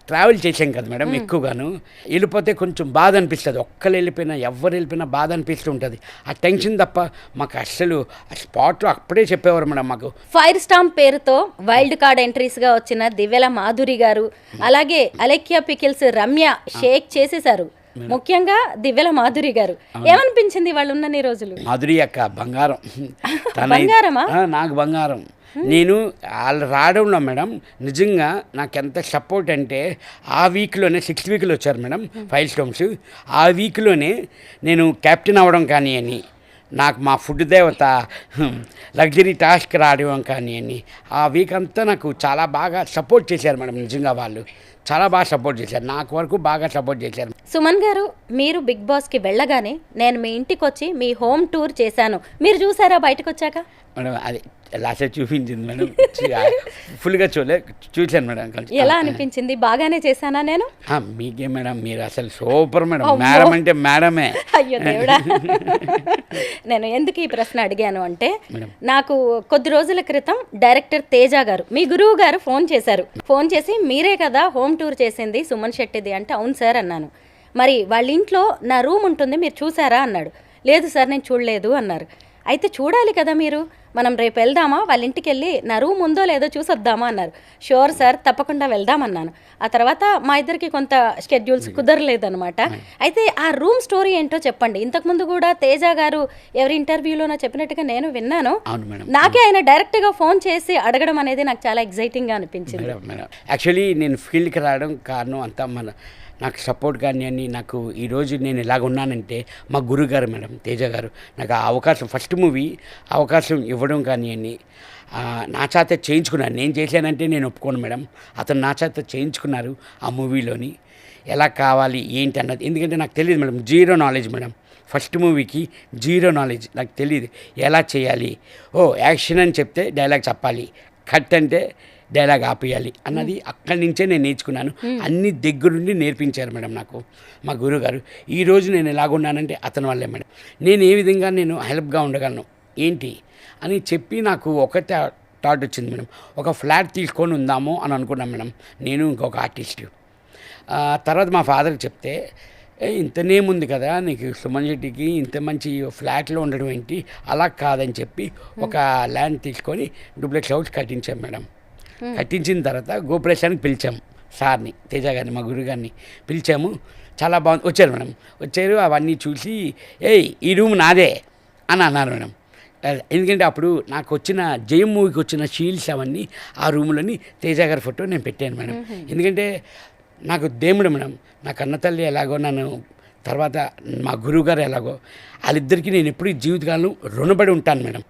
ట్రావెల్ చేసాం కదా మేడం ఎక్కువగాను, వెళ్ళిపోతే కొంచెం బాధ అనిపిస్తుంది. ఒక్కరు వెళ్ళిపోయినా ఎవరు వెళ్ళిపోయినా బాధ అనిపిస్తూ ఉంటుంది. ఆ టెన్షన్ తప్ప మాకు అస్సలు ఆ స్పాట్లో అప్పుడే చెప్పేవారు మేడం. మాకు ఫైర్ స్టాంప్ పేరుతో వైల్డ్ కార్డ్ ఎంట్రీస్గా వచ్చిన దివ్యల మాధురి గారు, అలాగే అలెక్యా పికిల్స్ రమ్య షేక్ చేసేశారు. ముఖ్యంగా దివ్యల మాధురి గారు, ఏమనిపించింది వాళ్ళు ఉన్నన్ని రోజులు? మాధురి అక్క బంగారం. బంగారమా? నాకు బంగారం. నేను వాళ్ళు రావడంలో మేడం నిజంగా నాకు ఎంత సపోర్ట్ అంటే, ఆ వీక్లోనే 6th వీక్లో వచ్చారు మేడం ఫైర్ స్టాంప్స్. ఆ వీక్లోనే నేను కెప్టెన్ అవ్వడం కానీ అని, నాకు మా ఫుడ్ దేవత లగ్జరీ టాస్క్ రావడం కానీ అని, ఆ వీక్ అంతా నాకు చాలా బాగా సపోర్ట్ చేశారు మేడం. నిజంగా వాళ్ళు చాలా బాగా సపోర్ట్ చేశారు, నాకు వరకు బాగా సపోర్ట్ చేశారు. సుమన్ గారు, మీరు బిగ్ బాస్కి వెళ్ళగానే నేను మీ ఇంటికి వచ్చి మీ హోమ్ టూర్ చేశాను, మీరు చూసారా బయటకు వచ్చాక? మేడం అది లాస్ట్ చూపించింది మేడం, ఫుల్గా చూశాను మేడం. ఎలా అనిపించింది? బాగానే చేశానా నేను? మీకే మేడం, మీరు అసలు సూపర్ మేడం. మేడం అంటే మేడమే. అయ్యో దేవుడా. నేను ఎందుకు ఈ ప్రశ్న అడిగాను అంటే, నాకు కొద్ది రోజుల క్రితం డైరెక్టర్ తేజ గారు, మీ గురువు గారు ఫోన్ చేశారు. ఫోన్ చేసి మీరే కదా హోమ్ టూర్ చేసింది సుమన్ శెట్టిది అంటే, అవును సార్ అన్నాను. మరి వాళ్ళ ఇంట్లో నా రూమ్ ఉంటుంది, మీరు చూసారా అన్నాడు. లేదు సార్ నేను చూడలేదు అన్నారు. అయితే చూడాలి కదా మీరు, మనం రేపు వెళ్దామా, వాళ్ళ ఇంటికి వెళ్ళి నా రూమ్ ఉందో లేదో చూసొద్దామా అన్నారు. షూర్ సార్ తప్పకుండా వెళ్దామన్నాను. ఆ తర్వాత మా ఇద్దరికి కొంత షెడ్యూల్స్ కుదరలేదనమాట. అయితే ఆ రూమ్ స్టోరీ ఏంటో చెప్పండి. ఇంతకుముందు కూడా తేజ గారు ఎవరి ఇంటర్వ్యూలోనో చెప్పినట్టుగా నేను విన్నాను. నాకే ఆయన డైరెక్ట్గా ఫోన్ చేసి అడగడం అనేది నాకు చాలా ఎగ్జైటింగ్గా అనిపించింది. యాక్చువల్లీ నేను ఫీల్డ్కి రావడం కారణం అంతా నాకు సపోర్ట్ కానీ అని నాకు ఈరోజు నేను ఇలాగ ఉన్నానంటే మా గురుగారు మేడం తేజ గారు నాకు ఆ అవకాశం ఫస్ట్ మూవీ అవకాశం ఇవ్వడం కానీ అని నా చేత చేయించుకున్నారు. నేను చేశానంటే నేను ఒప్పుకోను మేడం. అతను నా చేత చేయించుకున్నారు ఆ మూవీలోని ఎలా కావాలి ఏంటి అన్నది. ఎందుకంటే నాకు తెలియదు madam, zero knowledge madam. First మూవీకి జీరో నాలెడ్జ్, నాకు తెలియదు ఎలా చేయాలి. యాక్షన్ అని చెప్తే డైలాగ్ చెప్పాలి, కట్ అంటే డైలాగ్ ఆపేయాలి అన్నది అక్కడి నుంచే నేను నేర్చుకున్నాను. అన్ని దగ్గరుండి నేర్పించారు మేడం నాకు మా గురుగారు. ఈరోజు నేను ఎలాగున్నానంటే అతని వల్లే మేడం. నేను ఏ విధంగా నేను హెల్ప్గా ఉండగలను ఏంటి అని చెప్పి నాకు ఒక థాట్ వచ్చింది మేడం. ఒక ఫ్లాట్ తీసుకొని ఉందాము అని అనుకున్నాం మేడం, నేను ఇంకొక ఆర్టిస్ట్. తర్వాత మా ఫాదర్కి చెప్తే ఇంతనేముంది కదా నీకు సుమన్ శెట్టికి ఇంత మంచి ఫ్లాట్లో ఉండడం ఏంటి, అలా కాదని చెప్పి ఒక ల్యాండ్ తీసుకొని డూప్లెక్స్ హౌస్ కట్టించాం మేడం. కట్టించిన తర్వాత గోప్రవేశానికి పిలిచాము సార్ని, తేజ గారిని, మా గురుగారిని పిలిచాము. చాలా బాగుంది, వచ్చారు మేడం. వచ్చారు, అవన్నీ చూసి ఈ రూమ్ నాదే అని అన్నారు మేడం. ఎందుకంటే అప్పుడు నాకు వచ్చిన జయం మూవీకి వచ్చిన షీల్డ్స్ అవన్నీ ఆ రూమ్లోని తేజ గారి ఫోటో నేను పెట్టాను మేడం. ఎందుకంటే నాకు దేవుడు మేడం, నా కన్నతల్లి ఎలాగో నన్ను, తర్వాత మా గురువుగారు ఎలాగో, వాళ్ళిద్దరికీ నేను ఎప్పుడు జీవితకాలం రుణపడి ఉంటాను మేడం.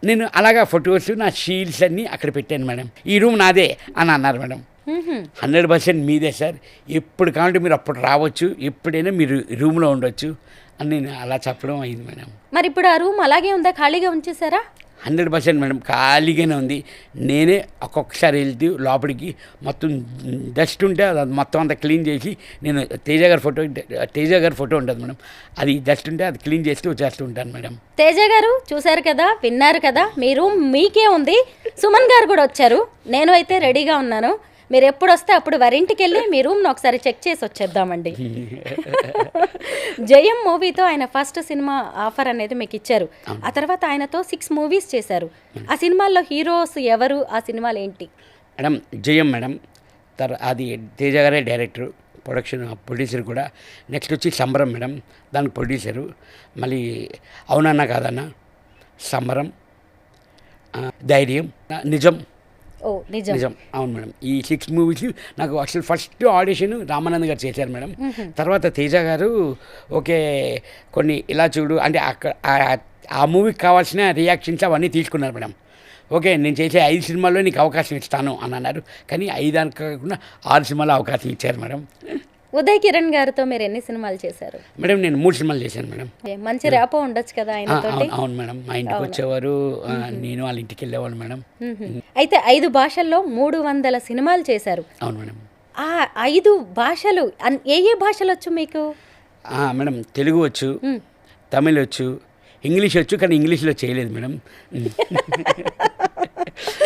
నేను అలాగా ఫొటోస్ నా షీల్డ్స్ అన్నీ అక్కడ పెట్టాను మేడం. ఈ రూమ్ నాదే అని అన్నారు మేడం. 100% మీదే సార్, ఎప్పుడు కావాలంటే మీరు అప్పుడు రావచ్చు, ఎప్పుడైనా మీరు రూమ్లో ఉండొచ్చు అని నేను అలా చెప్పడం అయింది మేడం. మరి ఇప్పుడు ఆ రూమ్ అలాగే ఉందా, ఖాళీగా ఉంచేసారా? 100% మేడం, ఖాళీగానే ఉంది. నేనే ఒక్కొక్కసారి వెళ్తూ లోపలికి మొత్తం డస్ట్ ఉంటే అది మొత్తం అంతా క్లీన్ చేసి, నేను తేజ గారి ఫోటో ఉంటుంది మేడం, అది డస్ట్ ఉంటే అది క్లీన్ చేస్తూ వచ్చేస్తూ ఉంటాను మేడం. తేజ గారు చూశారు కదా, విన్నారు కదా, మీ రూమ్ మీకే ఉంది. సుమన్ గారు కూడా వచ్చారు, నేను అయితే రెడీగా ఉన్నాను. మీరు ఎప్పుడు వస్తే అప్పుడు వారింటికి వెళ్ళి మీ రూమ్ను ఒకసారి చెక్ చేసి వచ్చేద్దామండి. జయం మూవీతో ఆయన ఫస్ట్ సినిమా ఆఫర్ అనేది మీకు ఇచ్చారు. ఆ తర్వాత ఆయనతో 6 మూవీస్ చేశారు. ఆ సినిమాల్లో హీరోస్ ఎవరు, ఆ సినిమాలు ఏంటి? మేడం జయం మేడం, అది తేజ గారే డైరెక్టరు, ప్రొడ్యూసర్ కూడా. నెక్స్ట్ వచ్చి సంబరం మేడం, దానికి ప్రొడ్యూసరు. మళ్ళీ అవునన్నా కాదన్నా, సంబరం, ధైర్యం, నిజం. నిజం, అవును మేడం. ఈ 6 మూవీస్ నాకు అసలు ఫస్ట్ ఆడిషన్ రామానంద్ గారు చేశారు మేడం. తర్వాత తేజ గారు ఓకే కొన్ని ఇలా చూడు అంటే అక్కడ ఆ మూవీకి కావాల్సిన రియాక్షన్స్ అవన్నీ తీసుకున్నారు మేడం. ఓకే నేను చేసే 5 సినిమాల్లో నీకు అవకాశం ఇస్తాను అని అన్నారు. కానీ 5 అని కాకుండా 6 సినిమాల్లో అవకాశం ఇచ్చారు మేడం. ఉదయ్ కిరణ్ గారితో మీరు ఎన్ని సినిమాలు చేశారు? మేడం నేను 3 సినిమాలు చేశాను మేడం. మంచి ర్యాపో ఉండొచ్చు కదా ఆయనతోటి? అవును మేడం, మా ఇంటికి వచ్చేవారు, నేను వాళ్ళ ఇంటికి వెళ్ళేవాళ్ళు మేడం. అయితే 5 భాషల్లో 300 సినిమాలు చేశారు. అవును మేడం. ఆ 5 భాషలు ఏ భాషలు వచ్చు మీకు? మేడం తెలుగు వచ్చు, తమిళ్ వచ్చు, ఇంగ్లీష్ వచ్చు, కానీ ఇంగ్లీష్లో చేయలేదు మేడం.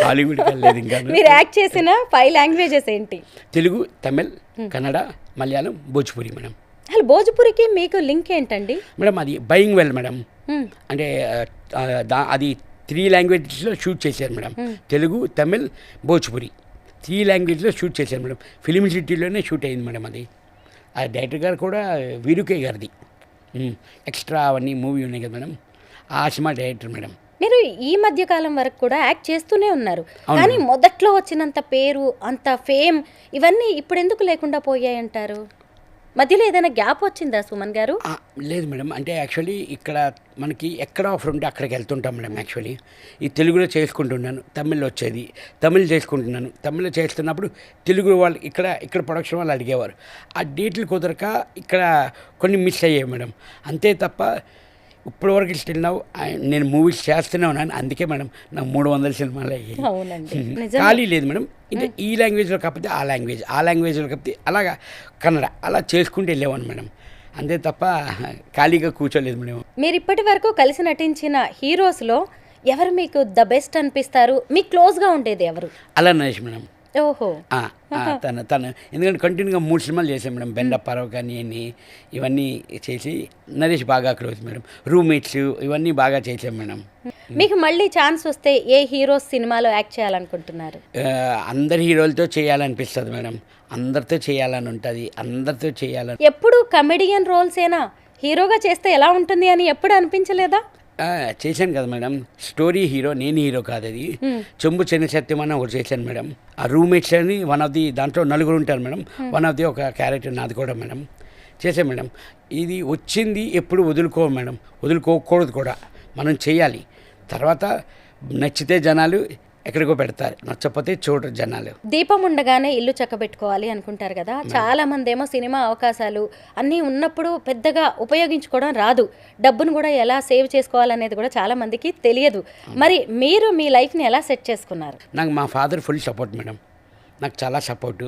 హాలీవుడ్కి వెళ్ళలేదు ఇంకా. మీరు యాక్ట్ చేసిన 5 లాంగ్వేజెస్ ఏంటి? తెలుగు, తమిళ్, కన్నడ, మలయాళం, భోజ్పురి మేడం. అసలు భోజ్పురికి మీకు లింక్ ఏంటండి? మేడం అది బయింగ్ వెల్ మేడం, అంటే అది 3 లాంగ్వేజెస్లో షూట్ చేశారు మేడం. తెలుగు, తమిళ్, భోజ్పురి 3 లాంగ్వేజ్లో షూట్ చేశారు మేడం. ఫిలిం సిటీలోనే షూట్ అయింది మేడం. అది ఆ డైరెక్టర్ గారు కూడా వీరుకే గారిది. ఎక్స్ట్రా అవన్నీ మూవీ ఉన్నాయి కదా మేడం, ఆ సినిమా డైరెక్టర్ మేడం. మీరు ఈ మధ్య కాలం వరకు కూడా యాక్ట్ చేస్తూనే ఉన్నారు, కానీ మొదట్లో వచ్చినంత పేరు, అంత ఫేమ్ ఇవన్నీ ఇప్పుడు ఎందుకు లేకుండా పోయాయంటారు? మధ్యలో ఏదైనా గ్యాప్ వచ్చిందా సుమన్ గారు? లేదు మేడం, అంటే యాక్చువల్లీ ఇక్కడ మనకి ఎక్కడ ఆఫర్ ఉంటే అక్కడికి వెళ్తుంటాం మేడం. యాక్చువల్లీ ఈ తెలుగులో చేసుకుంటున్నాను, తమిళ్లో వచ్చేది, తమిళ్ చేసుకుంటున్నాను. తమిళ్లో చేస్తున్నప్పుడు తెలుగు వాళ్ళు ఇక్కడ ప్రొడక్షన్ వాళ్ళు అడిగేవారు, ఆ డేట్లు కుదరక ఇక్కడ కొన్ని మిస్ అయ్యాయి మేడం. అంతే తప్ప ఇప్పటివరకు స్టిల్ నేను మూవీస్ చేస్తూనే ఉన్నాను. అందుకే మేడం నాకు 300 సినిమాలు అయ్యాయి. ఖాళీ లేదు మేడం. అంటే ఈ లాంగ్వేజ్లో కాకపోతే ఆ లాంగ్వేజ్లో కాకపోతే అలాగా కన్నడ, అలా చేసుకుంటూ వెళ్ళేవాను మేడం. అంతే తప్ప ఖాళీగా కూర్చోలేదు మేడం. మీరు ఇప్పటి వరకు కలిసి నటించిన హీరోస్లో ఎవరు మీకు ద బెస్ట్ అనిపిస్తారు? మీకు క్లోజ్గా ఉండేది ఎవరు? అలా నరేష్ మేడం. ఓహో, తను ఎందుకంటే కంటిన్యూగా 3 సినిమాలు చేశాను మేడం. బెండప్పారావు కానీ ఇవన్నీ చేసి నరేష్ బాగా క్లోజ్ మేడం. రూమ్మేట్స్ ఇవన్నీ బాగా చేశాం మేడం. మీకు మళ్ళీ ఛాన్స్ వస్తే ఏ హీరోస్ సినిమాలో యాక్ట్ చేయాలనుకుంటున్నారు? అందరి హీరోలతో చేయాలనిపిస్తుంది మేడం, అందరితో చేయాలని ఉంటుంది, అందరితో చేయాలని. ఎప్పుడు కమెడియన్ రోల్సేనా? హీరోగా చేస్తే ఎలా ఉంటుంది అని ఎప్పుడు అనిపించలేదా? చేశాను కదా మేడం. స్టోరీ హీరో, నేను హీరో కాదు. అది చెంబు చెన్ని సత్యం అని ఒకటి చేశాను మేడం. ఆ రూమ్మేట్స్ అని వన్ ఆఫ్ ది, దాంట్లో నలుగురు ఉంటారు మేడం. వన్ ఆఫ్ ది ఒక క్యారెక్టర్ నాది కూడా మేడం. చేశాను మేడం. ఇది వచ్చింది ఎప్పుడు మేడం, వదులుకోకూడదు కూడా. మనం చేయాలి. తర్వాత నచ్చితే జనాలు ఎక్కడికో పెడతారు, నచ్చకపోతే చూడరు జనాలు. దీపం ఉండగానే ఇల్లు చక్కబెట్టుకోవాలి అనుకుంటారు కదా, చాలా మంది ఏమో సినిమా అవకాశాలు అన్నీ ఉన్నప్పుడు పెద్దగా ఉపయోగించుకోవడం రాదు, డబ్బును కూడా ఎలా సేవ్ చేసుకోవాలనేది కూడా చాలా మందికి తెలియదు. మరి మీరు మీ లైఫ్ని ఎలా సెట్ చేసుకున్నారు? నాకు మా ఫాదర్ ఫుల్ సపోర్ట్ మేడం. నాకు చాలా సపోర్టు.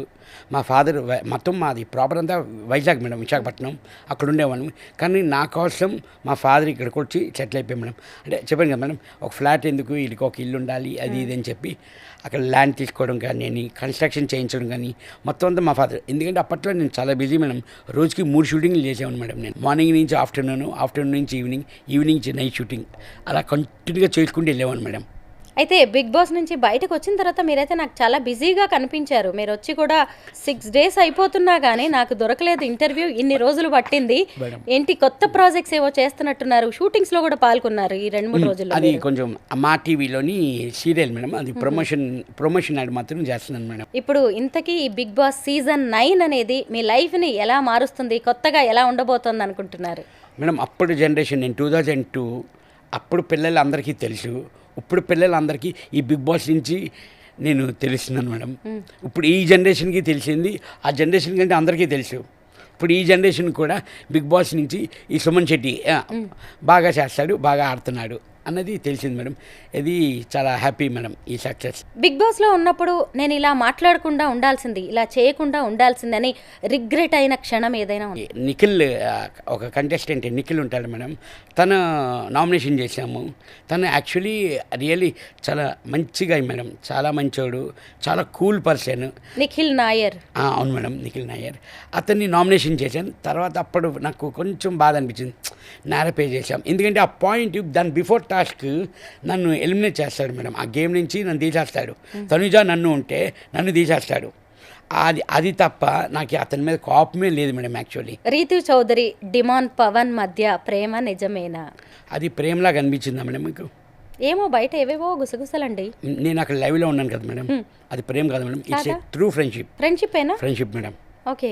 మా ఫాదర్ మొత్తం మాది ప్రాపర్ అంతా వైజాగ్ మేడం, విశాఖపట్నం, అక్కడ ఉండేవాళ్ళం. కానీ నా కోసం మా ఫాదర్ ఇక్కడికి వచ్చి సెటిల్ అయిపోయాం మేడం. అంటే చెప్పాను కదా మేడం, ఒక ఫ్లాట్ ఎందుకు, వీళ్ళకి ఒక ఇల్లు ఉండాలి అది ఇది అని చెప్పి అక్కడ ల్యాండ్ తీసుకోవడం కానీ, కన్స్ట్రక్షన్ చేయించడం కానీ మొత్తం అంతా మా ఫాదర్. ఎందుకంటే అప్పట్లో నేను చాలా బిజీ మేడం. రోజుకి 3 షూటింగ్లు చేసేవాను మేడం. నేను మార్నింగ్ నుంచి ఆఫ్టర్నూన్ నుంచి ఈవినింగ్ నుంచి నైట్ షూటింగ్, అలా కంటిన్యూగా చేసుకుంటూ వెళ్ళేవాను మేడం. అయితే బిగ్ బాస్ నుంచి బయటకు వచ్చిన తర్వాత మీరైతే నాకు చాలా బిజీగా కనిపించారు. మీరు వచ్చి కూడా 6 days అయిపోతున్నా కానీ నాకు దొరకలేదు ఇంటర్వ్యూ. ఇన్ని రోజులు పట్టింది ఏంటి? కొత్త ప్రాజెక్ట్స్ ఏవో చేస్తున్నట్టున్నారు, షూటింగ్స్ లో కూడా పాల్గొన్నారు ఈ 2-3 రోజుల్లో. అది కొంచెం మా టీవీలోని సీరియల్ మేడం, అది ప్రమోషన్ యాడ్ మాత్రం చేస్తున్నాను మేడం. ఇప్పుడు ఇంతకీ ఈ బిగ్ బాస్ సీజన్ 9 అనేది మీ లైఫ్ ని ఎలా మారుస్తుంది, కొత్తగా ఎలా ఉండబోతోంది అనుకుంటున్నారు? మేడం అప్పుడు జనరేషన్, నేను 2002, అప్పుడు పిల్లలు అందరికీ తెలుసు. ఇప్పుడు పిల్లలందరికీ ఈ బిగ్ బాస్ నుంచి నేను తెలుస్తున్నాను మేడం. ఇప్పుడు ఈ జనరేషన్కి తెలిసింది, ఆ జనరేషన్ కంటే అందరికీ తెలుసు. ఇప్పుడు ఈ జనరేషన్ కూడా బిగ్ బాస్ నుంచి ఈ సుమన్ శెట్టి బాగా చేస్తాడు, బాగా ఆడుతున్నాడు అన్నది తెలిసింది మేడం. ఇది చాలా హ్యాపీ మేడం ఈ సక్సెస్. బిగ్ బాస్లో ఉన్నప్పుడు నేను ఇలా మాట్లాడకుండా ఉండాల్సింది, ఇలా చేయకుండా ఉండాల్సింది అని రిగ్రెట్ అయిన క్షణం ఏదైనా ఉంది? నిఖిల్, ఒక కంటెస్టెంట్ నిఖిల్ ఉంటాడు మేడం. తను నామినేషన్ చేశాము. తను యాక్చువల్లీ రియల్లీ చాలా మంచిగా మేడం, చాలా మంచోడు, చాలా కూల్ పర్సన్. నిఖిల్ నాయర్. అవును మేడం, నిఖిల్ నాయర్. అతన్ని నామినేషన్ చేశాను. తర్వాత అప్పుడు నాకు కొంచెం బాధ అనిపించింది, నేరపే చేశాం. ఎందుకంటే ఆ పాయింట్ దాని బిఫోర్ టాస్క్ నన్ను ఎలిమినేట్ చేస్తాడు మేడం. ఆ గేమ్ నుంచి నన్ను తీసేస్తాడు. తనుజ నన్ను ఉంటే నన్ను తీసేస్తాడు. అది తప్ప నాకు అతని మీద కోపమే లేదు మేడం. యాక్చువల్లీ రీతు చౌదరి, డిమాన్ పవన్ మధ్య ప్రేమ నిజమేనా? అది ప్రేమలాగా అనిపించిందా మేడం మీకు? ఏమో బయట ఏవేవో గుసగుసలండి. నేను అక్కడ లైవ్లో ఉన్నాను కదా మేడం, అది ప్రేమ కాదు madam, it's a true friendship. Friendship madam. Okay,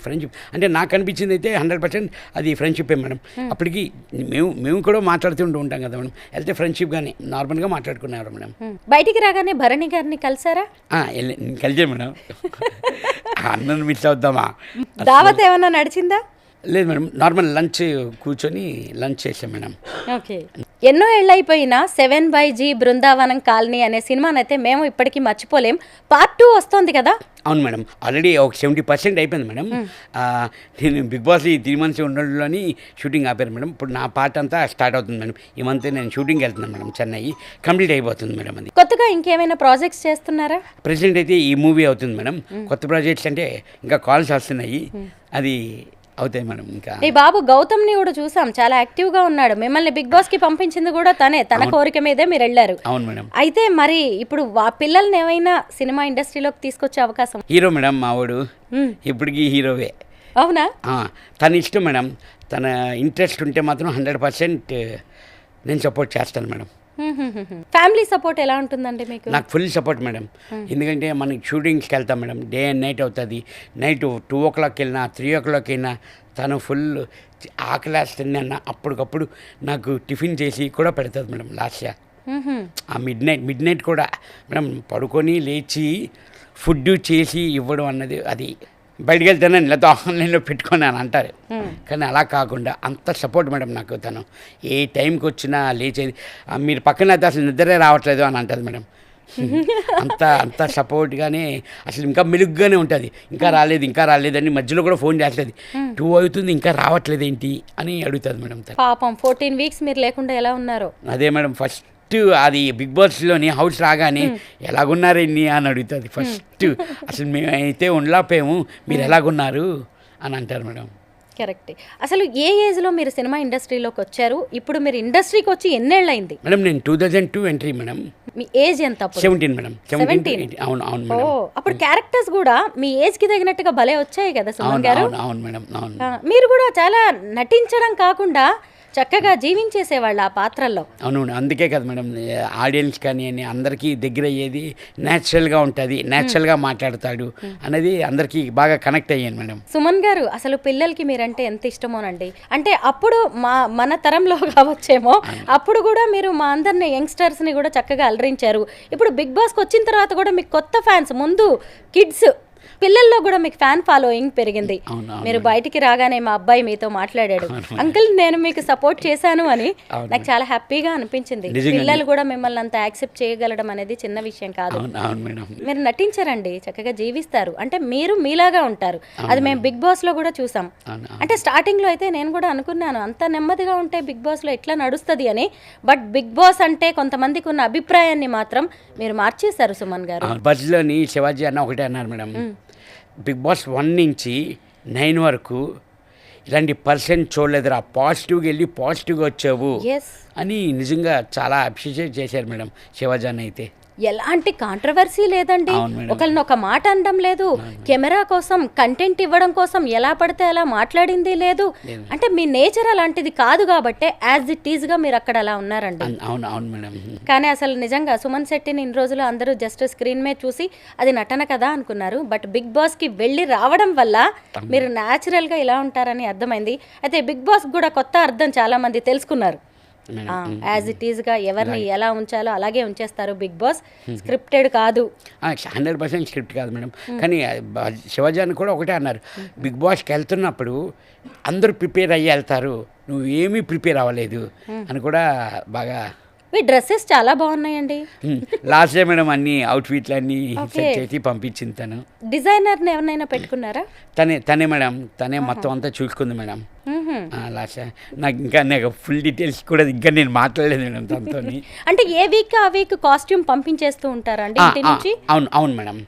friendship అంటే నాకు అనిపించింది అయితే 100% అది ఫ్రెండ్షిప్పే మేడం. అప్పటికి మేము కూడా మాట్లాడుతుంటూ ఉంటాం కదా మేడం, అయితే ఫ్రెండ్షిప్ కానీ నార్మల్గా మాట్లాడుకున్నారు మేడం. బయటికి రాగానే భరణి గారిని కలిసారా? కలిసే మేడం. అన్నను మిస్ అవుద్దామా? దావత్ ఏమన్నా నడిచిందా? లేదు మేడం, నార్మల్ లంచ్ కూర్చొని లంచ్ చేసాం మేడం. ఓకే, ఎన్నో ఏళ్ళైపోయిన 7/G బృందావనం కాలనీ అనే సినిమానైతే మేము ఇప్పటికీ మర్చిపోలేం. పార్ట్ 2 వస్తుంది కదా? అవును మేడం, ఆల్రెడీ ఒక 70% అయిపోయింది మేడం. నేను బిగ్ బాస్ ఈ 3 months ఉండడంలోని షూటింగ్ ఆపారు మేడం. ఇప్పుడు నా పార్ట్ అంతా స్టార్ట్ అవుతుంది మేడం. ఈ మంత్ నేను షూటింగ్ వెళ్తున్నాను మేడం, చెన్నై. కంప్లీట్ అయిపోతుంది మేడం. అది కొత్తగా ఇంకేమైనా ప్రాజెక్ట్స్ చేస్తున్నారా? ప్రెసెంట్ అయితే ఈ మూవీ అవుతుంది మేడం. కొత్త ప్రాజెక్ట్స్ అంటే ఇంకా కాల్స్ వస్తున్నాయి, అది అవుతాయి మేడం. ఇంకా ఈ బాబు గౌతమ్ని కూడా చూసాం, చాలా యాక్టివ్గా ఉన్నాడు. మిమ్మల్ని బిగ్ బాస్ కి పంపించింది కూడా తనే, తన కోరిక మీదే మీరు వెళ్ళారు. అవును మేడం. అయితే మరి ఇప్పుడు పిల్లల్ని ఏమైనా సినిమా ఇండస్ట్రీలోకి తీసుకొచ్చే అవకాశం? హీరో మేడం మావాడు, ఇప్పటికీ హీరోవే. అవునా? తన ఇష్టం మేడం. తన ఇంట్రెస్ట్ ఉంటే మాత్రం 100% నేను సపోర్ట్ చేస్తాను మేడం. ఫ్యామిలీ సపోర్ట్ ఎలా ఉంటుందండి మీకు? నాకు ఫుల్ సపోర్ట్ మేడం. ఎందుకంటే మనకి షూటింగ్స్కి వెళ్తాం మేడం, డే అండ్ నైట్ అవుతుంది. నైట్ 2 o'clock వెళ్ళినా 3 o'clock అయినా తను ఫుల్ ఆకలేస్తుంది అన్న అప్పటికప్పుడు నాకు టిఫిన్ చేసి కూడా పెడుతుంది మేడం. లాస్ట్ ఇయర్ ఆ మిడ్ నైట్ కూడా మేడం పడుకొని లేచి ఫుడ్ చేసి ఇవ్వడం అన్నది, అది బయటకు వెళ్తానని లేకపోతే ఆన్లైన్లో పెట్టుకొని అని అంటారు. కానీ అలా కాకుండా అంత సపోర్ట్ మేడం నాకు. తను ఏ టైంకి వచ్చినా లేచేది, మీరు పక్కన అయితే అసలు నిద్రే రావట్లేదు అని అంటుంది మేడం. అంత సపోర్ట్గానే అసలు ఇంకా మెలుగ్గానే ఉంటుంది. ఇంకా రాలేదని మధ్యలో కూడా ఫోన్ చేస్తుంది, 2 అవుతుంది ఇంకా రావట్లేదు ఏంటి అని అడుగుతుంది మేడం. పాపం 14 weeks మీరు లేకుండా ఎలా ఉన్నారు? అదే మేడం, ఫస్ట్ అది బిగ్ బాస్లోని హౌస్ రాగానే ఎలాగున్నారండి అని అడుగుతుంది ఫస్ట్. అసలు మేమైతే ఉండలేకపోయాము, మీరు ఎలాగున్నారు అని అంటారు మేడం. కరెక్ట్. అసలు ఏ ఏజ్లో మీరు సినిమా ఇండస్ట్రీలోకి వచ్చారు? ఇప్పుడు మీరు ఇండస్ట్రీకి వచ్చి ఎన్నేళ్ళు అయింది? మేడం నేను 2002 ఎంట్రీ మేడం. మీ ఏజ్ ఎంత? 17 మేడం. 17. అవును మేడం. అప్పుడు క్యారెక్టర్స్ కూడా మీ ఏజ్ కి తగినట్టుగా భలే వచ్చాయి కదా సుమన్ గారు? అవును మేడం. అవును. మీరు కూడా చాలా నటించడం కాకుండా చక్కగా జీవించేసేవాళ్ళు ఆ పాత్రల్లో. అవును, అందుకే కదా మేడం ఆడియన్స్ కానీ అందరికీ దగ్గర అయ్యేది, న్యాచురల్గా ఉంటుంది, న్యాచురల్గా మాట్లాడతాడు అనేది అందరికీ బాగా కనెక్ట్ అయ్యాను మేడం. సుమన్ గారు, అసలు పిల్లలకి మీరంటే ఎంత ఇష్టమోనండి. అంటే అప్పుడు మన తరంలో కావచ్చేమో, అప్పుడు కూడా మీరు మా అందరిని యంగ్స్టర్స్ని కూడా చక్కగా అలరించారు. ఇప్పుడు బిగ్ బాస్కి వచ్చిన తర్వాత కూడా మీకు కొత్త ఫ్యాన్స్, ముందు కిడ్స్, పిల్లల్లో కూడా మీకు ఫ్యాన్ ఫాలోయింగ్ పెరిగింది. మీరు బయటికి రాగానే మా అబ్బాయి మీతో మాట్లాడాడు, అంకుల్ నేను మీకు సపోర్ట్ చేశాను అని. నాకు చాలా హ్యాపీగా అనిపించింది. పిల్లలు కూడా మిమ్మల్ని అంత యాక్సెప్ట్ చేయగలడం అనేది చిన్న విషయం కాదు. మీరు నటించారండి, చక్కగా జీవిస్తారు, అంటే మీరు మీలాగా ఉంటారు. అది మేము బిగ్ బాస్ లో కూడా చూసాం. అంటే స్టార్టింగ్ లో అయితే నేను కూడా అనుకున్నాను అంత నెమ్మదిగా ఉంటే బిగ్ బాస్ లో ఎట్లా నడుస్తుంది అని. బట్ బిగ్ బాస్ అంటే కొంతమందికి ఉన్న అభిప్రాయాన్ని మాత్రం మీరు మార్చేశారు సుమన్ గారు. బజ్లోని శివాజీ అన్న ఒకటే అన్నారు మేడం, బిగ్ బాస్ 1 నుంచి 9 వరకు ఇలాంటి పర్సన్ చూడలేదురా, పాజిటివ్గా వెళ్ళి పాజిటివ్గా వచ్చావు అని నిజంగా చాలా అప్రిషియేట్ చేశారు మేడం శివాజీ అన్న అయితే. ఎలాంటి కాంట్రవర్సీ లేదండి, ఒకరిని ఒక మాట అనడం లేదు, కెమెరా కోసం కంటెంట్ ఇవ్వడం కోసం ఎలా పడితే అలా మాట్లాడింది లేదు. అంటే మీ నేచర్ అలాంటిది కాదు కాబట్టి యాజ్ ఇట్ ఈజ్ గా మీరు అక్కడ అలా ఉన్నారండి. అవును మేడం. కానీ అసలు నిజంగా సుమన్ శెట్టిని ఇన్ని రోజులు అందరూ జస్ట్ స్క్రీన్ మీద చూసి అది నటన కదా అనుకున్నారు. బట్ బిగ్ బాస్ కి వెళ్ళి రావడం వల్ల మీరు న్యాచురల్ గా ఇలా ఉంటారని అర్థమైంది. అయితే బిగ్ బాస్ కూడా కొత్త అర్థం చాలా మంది తెలుసుకున్నారు. యాజ్ ఇట్ ఈజ్ గా ఎవరిని ఎలా ఉంచాలో అలాగే ఉంచేస్తారు బిగ్ బాస్, స్క్రిప్టెడ్ కాదు. 100% స్క్రిప్ట్ కాదు మేడం. కానీ శివాజీ అని కూడా ఒకటే అన్నారు, బిగ్ బాస్కి వెళ్తున్నప్పుడు అందరూ ప్రిపేర్ అయ్యి వెళ్తారు, నువ్వు ఏమీ ప్రిపేర్ అవ్వలేదు అని కూడా బాగా. మీ డ్రెస్సెస్ చాలా బాగున్నాయండి. లాస్ట్ డే మేడం అన్ని అవుట్ఫిట్లు అన్ని సెట్ చేసి పంపించింది తను. డిజైనర్ని ఎవరినైనా పెట్టుకున్నారా? తనే మేడం, తనే మొత్తం అంతా చూసుకుంది మేడం. లాస్ట్ నాకు ఫుల్ డీటెయిల్స్ కూడా ఇంకా నేను మాట్లాడలేదు మేడం తనతో. అంటే ఏ వీక్ ఆ వీక్ కాస్ట్యూమ్ పంపించేస్తూ ఉంటారా అండి ఇంటి నుంచి? అవును మేడం.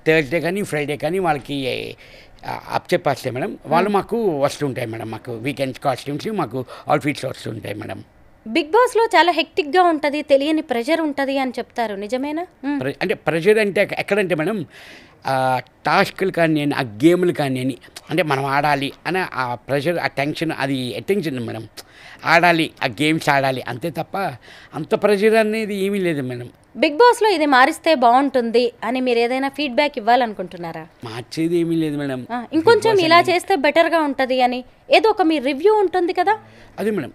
థర్స్డే కానీ ఫ్రైడే కానీ వాళ్ళకి అప్ చెప్పేస్తే మేడం, వాళ్ళు మాకు వస్తుంటాయి మేడం, మాకు వీకెండ్స్ కాస్ట్యూమ్స్ మాకు అవుట్ఫిట్స్ వస్తుంటాయి మేడం. బిగ్ బాస్ లో చాలా హెక్టిక్ గా ఉంటది, తెలియని ప్రెషర్ ఉంటది అని చెప్తారు, నిజమేనా? అంటే ప్రెషర్ అంటే ఎక్కడంటే మేడం, టాస్క్లు కానీ ఆ గేమ్లు కానీ అంటే మనం ఆడాలి అని ఆ ప్రెషర్, ఆ టెన్షన్, అది అటెన్షన్ మేడం. ఆడాలి, ఆ గేమ్స్ ఆడాలి అంతే తప్ప అంత ప్రెషర్ అనేది ఏమీ లేదు మేడం. బిగ్ బాస్ లో ఇది మారిస్తే బాగుంటుంది అని మీరు ఏదైనా ఫీడ్బ్యాక్ ఇవ్వాలనుకుంటున్నారా? మార్చేది ఏమీ లేదు మేడం, ఇంకొంచెం ఇలా చేస్తే బెటర్ గా ఉంటది అని ఏదో ఒక మీ రివ్యూ ఉంటుంది కదా. అదే మేడం,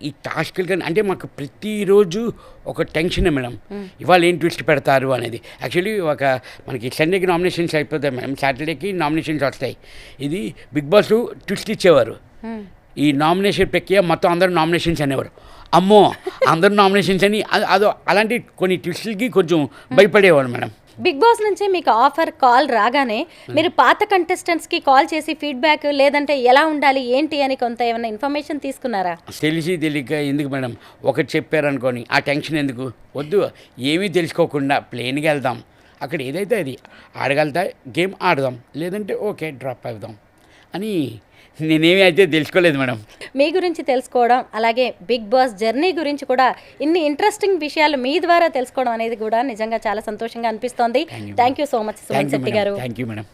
ఈ టాస్క్లు కానీ అంటే మాకు ప్రతిరోజు ఒక టెన్షనే మేడం, ఇవాళ ఏం ట్విస్ట్ పెడతారు అనేది. యాక్చువల్లీ మనకి సండేకి నామినేషన్స్ అయిపోతాయి మేడం, సాటర్డేకి నామినేషన్స్ వస్తాయి. ఇది బిగ్ బాస్ ట్విస్ట్ ఇచ్చేవారు, ఈ నామినేషన్ ప్రక్రియ మొత్తం అందరూ నామినేషన్స్ అనేవారు. అమ్మో అందరూ నామినేషన్స్ అని అలాంటి కొన్ని ట్విస్టులకి కొంచెం భయపడేవాడు మేడం. బిగ్ బాస్ నుంచి మీకు ఆఫర్ కాల్ రాగానే మీరు పాత కంటెస్టెంట్స్కి కాల్ చేసి ఫీడ్బ్యాక్, లేదంటే ఎలా ఉండాలి ఏంటి అని కొంత ఏమైనా ఇన్ఫర్మేషన్ తీసుకున్నారా? తెలియక ఎందుకు మేడం, ఒకటి చెప్పారనుకోని ఆ టెన్షన్ ఎందుకు, వద్దు, ఏమీ తెలుసుకోకుండా ప్లేన్గా వెళ్దాం, అక్కడ ఏదైతే అది ఆడగలుగుతా గేమ్ ఆడదాం, లేదంటే ఓకే డ్రాప్ అవుదాం అని నేనేమి అయితే తెలుసుకోలేదు మేడం. మీ గురించి తెలుసుకోవడం, అలాగే బిగ్ బాస్ జర్నీ గురించి కూడా ఇన్ని ఇంట్రెస్టింగ్ విషయాలు మీ ద్వారా తెలుసుకోవడం అనేది కూడా నిజంగా చాలా సంతోషంగా అనిపిస్తోంది. Thank you so much Suman Shetty garu. Thank you madam.